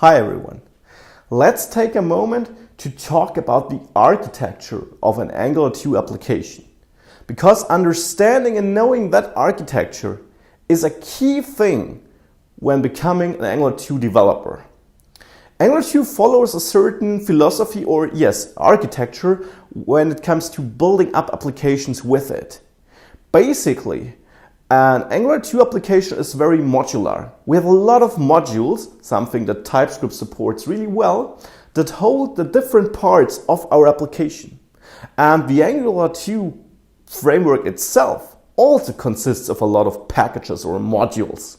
Hi everyone. Let's take a moment to talk about the architecture of an Angular 2 application. Because understanding and knowing that architecture is a key thing when becoming an Angular 2 developer. Angular 2 follows a certain philosophy or architecture when it comes to building up applications with it. Basically, an Angular 2 application is very modular. We have a lot of modules, something that TypeScript supports really well, that hold the different parts of our application. And the Angular 2 framework itself also consists of a lot of packages or modules.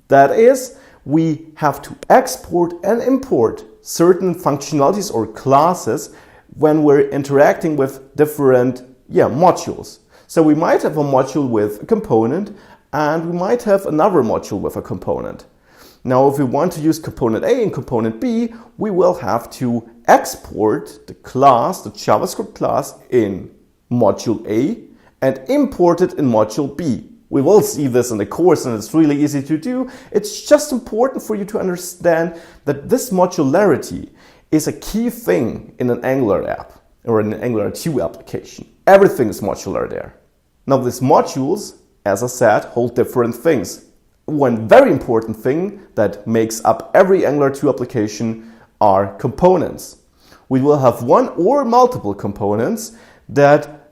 That is, we have to export and import certain functionalities or classes when we're interacting with different modules. So we might have a module with a component and we might have another module with a component. Now, if we want to use component A and component B, we will have to export the class, the JavaScript class in module A and import it in module B. We will see this in the course and it's really easy to do. It's just important for you to understand that this modularity is a key thing in an Angular app or in an Angular 2 application. Everything is modular there. Now these modules, as I said, hold different things. One very important thing that makes up every Angular 2 application are components. We will have one or multiple components that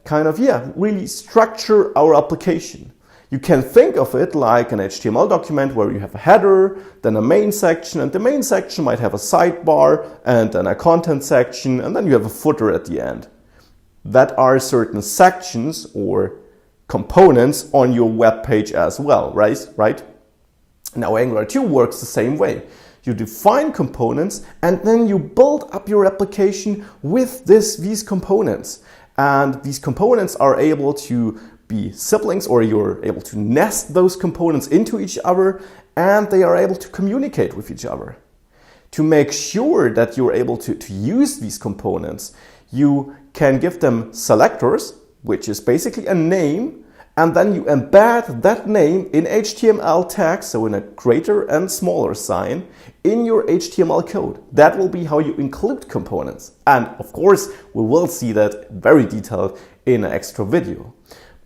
really structure our application. You can think of it like an HTML document where you have a header, then a main section, and the main section might have a sidebar, and then a content section, and then you have a footer at the end. That are certain sections or components on your web page as well, right? Now Angular 2 works the same way. You define components and then you build up your application with these components. And these components are able to be siblings, or you're able to nest those components into each other, and they are able to communicate with each other. To make sure that you're able to use these components, you can give them selectors, which is basically a name, and then you embed that name in HTML tags, so in a greater and smaller sign, in your HTML code. That will be how you include components. And of course, we will see that very detailed in an extra video.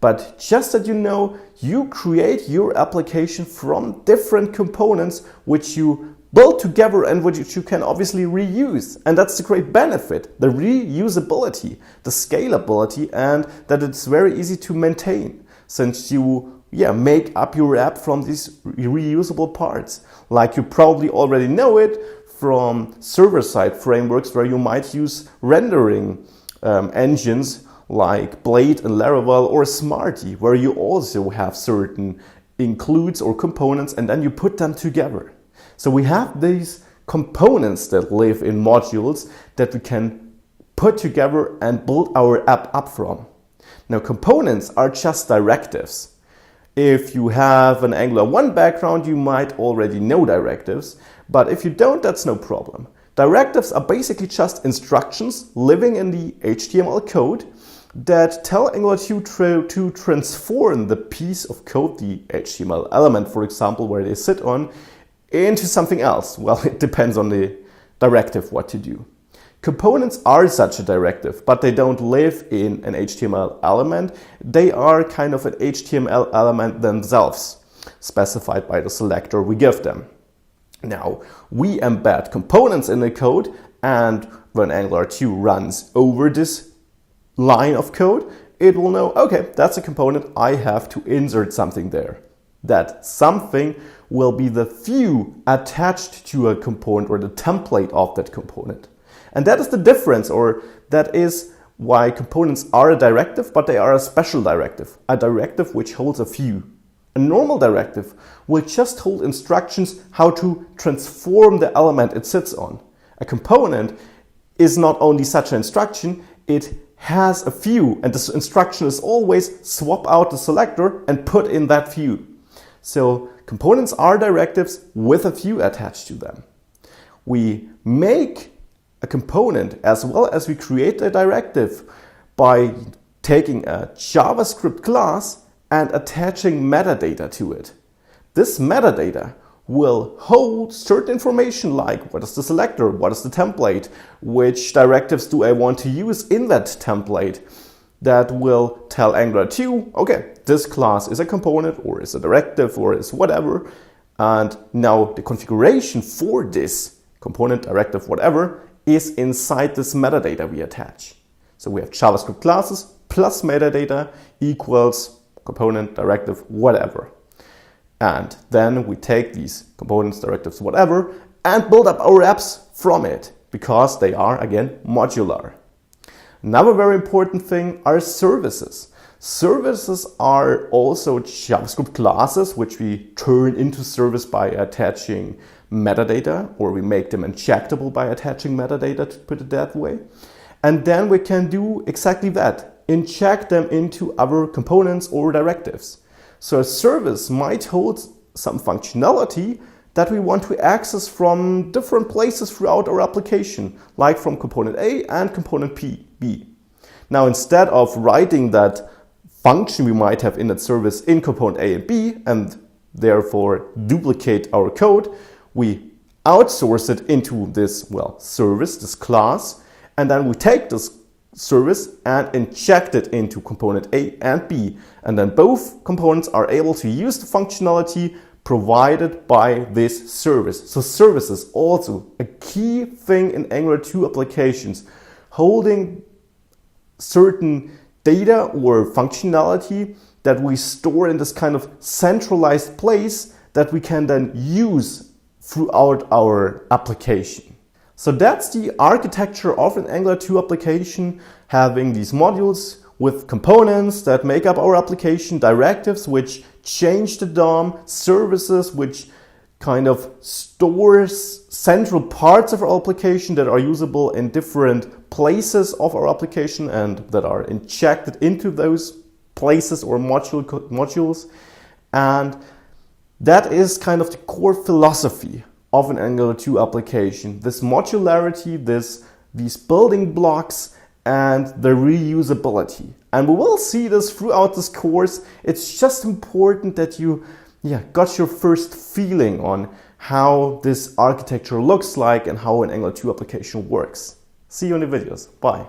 But just that you know, you create your application from different components which you build together and which you can obviously reuse. And that's the great benefit, the reusability, the scalability, and that it's very easy to maintain since you make up your app from these reusable parts. Like you probably already know it from server-side frameworks where you might use rendering engines like Blade and Laravel or Smarty, where you also have certain includes or components and then you put them together. So we have these components that live in modules that we can put together and build our app up from. Now components are just directives. If you have an Angular 1 background, you might already know directives, but if you don't, that's no problem. Directives are basically just instructions living in the HTML code that tell Angular 2 to transform the piece of code, the HTML element, for example, where they sit on, into something else. Well, it depends on the directive what to do. Components are such a directive, but they don't live in an HTML element. They are kind of an HTML element themselves, specified by the selector we give them. Now, we embed components in the code, and when Angular 2 runs over this line of code, it will know, okay, that's a component, I have to insert something there. That something will be the view attached to a component or the template of that component. And that is the difference, or that is why components are a directive, but they are a special directive, a directive which holds a view. A normal directive will just hold instructions how to transform the element it sits on. A component is not only such an instruction, it has a view, and this instruction is always swap out the selector and put in that view. So components are directives with a view attached to them. We make a component as well as we create a directive by taking a JavaScript class and attaching metadata to it. This metadata will hold certain information like what is the selector, what is the template, which directives do I want to use in that template. That will tell Angular 2, okay, this class is a component or is a directive or is whatever. And now the configuration for this component, directive, whatever, is inside this metadata we attach. So we have JavaScript classes plus metadata equals component, directive, whatever. And then we take these components, directives, whatever, and build up our apps from it because they are, again, modular. Another very important thing are services. Services are also JavaScript classes which we turn into service by attaching metadata, or we make them injectable by attaching metadata, to put it that way. And then we can do exactly that, inject them into other components or directives. So a service might hold some functionality that we want to access from different places throughout our application, like from component A and component B. Now, instead of writing that function we might have in that service in component A and B, and therefore duplicate our code, we outsource it into this, service, this class, and then we take this service and inject it into component A and B. And then both components are able to use the functionality provided by this service. So service is also a key thing in Angular 2 applications, holding certain data or functionality that we store in this kind of centralized place that we can then use throughout our application. So that's the architecture of an Angular 2 application, having these modules with components that make up our application, directives which change the DOM, services which kind of stores central parts of our application that are usable in different places of our application and that are injected into those places or modules. And that is kind of the core philosophy of an Angular 2 application. This modularity, these building blocks, and the reusability. And we will see this throughout this course. It's just important that you got your first feeling on how this architecture looks like and how an Angular 2 application works. See you in the videos. Bye.